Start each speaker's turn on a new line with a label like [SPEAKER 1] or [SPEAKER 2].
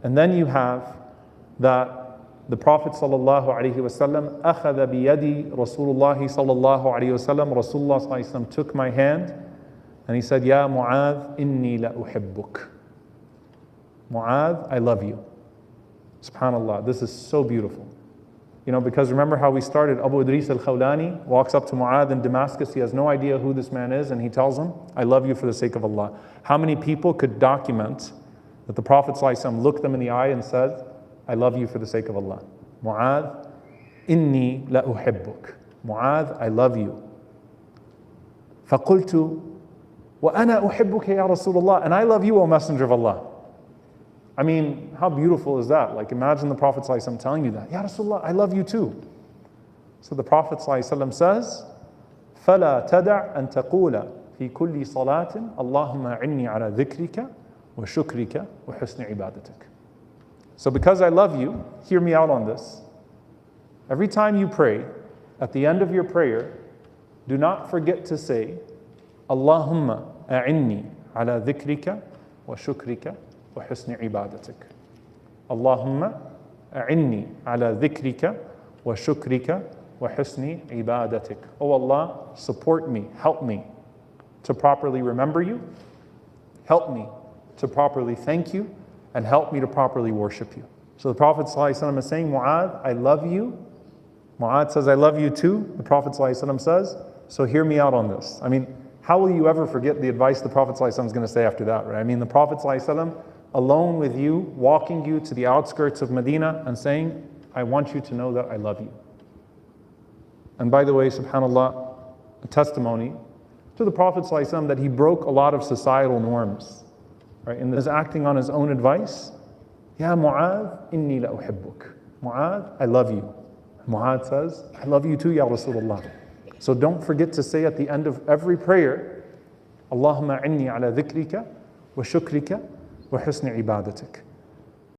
[SPEAKER 1] And then you have that the Prophet sallallahu alaihi wasallam أخذ بيدي رسول الله صلى الله عليه وسلم Rasulullah sallallahu alaihi wasallam took my hand and he said, Ya Mu'adh, inni la uhibbuk. Mu'adh, I love you. SubhanAllah, this is so beautiful. You know, because remember how we started, Abu Idris al-Khawlani walks up to Mu'adh in Damascus, he has no idea who this man is, and he tells him, I love you for the sake of Allah. How many people could document that the Prophet ﷺ looked them in the eye and said, I love you for the sake of Allah. Mu'adh, inni la uhibbuk. Mu'adh, I love you. فَقُلْتُ وَأَنَا أُحِبُّكَ يَا رَسُولَ اللَّهِ. And I love you, O Messenger of Allah. I mean, how beautiful is that? Like, imagine the Prophet ﷺ telling you that. Ya Rasulullah, I love you too. So the Prophet ﷺ says, فَلَا تَدَعْ أَن تَقُولَ فِي كُلِّ صَلَاةٍ اللَّهُمَّ عِنِّي عَلَى ذِكْرِكَ وَشُكْرِكَ وَحُسْنِ عِبَادَتِكَ. So because I love you, hear me out on this. Every time you pray, at the end of your prayer, do not forget to say, Allahumma a'inni ala dhikrika wa shukrika wa husni ibadatik. Allahumma a'inni ala dhikrika wa shukrika wa husni ibadatik. Oh Allah, support me, help me to properly remember you, help me to properly thank you, and help me to properly worship you. So the Prophet ﷺ is saying, Mu'adh, I love you. Mu'adh says, I love you too. The Prophet ﷺ says, so hear me out on this. I mean, how will you ever forget the advice the Prophet ﷺ is going to say after that, right? I mean, the Prophet ﷺ, alone with you, walking you to the outskirts of Medina and saying, I want you to know that I love you. And by the way, subhanAllah, a testimony to the Prophet ﷺ that he broke a lot of societal norms. Right? And is acting on his own advice. Ya Mu'adh, inni la uhibbuk. Mu'adh, I love you. Mu'adh says, I love you too, Ya Rasulullah. So don't forget to say at the end of every prayer, Allahumma inni ala dhikrika wa shukrika wa husni ibadatik.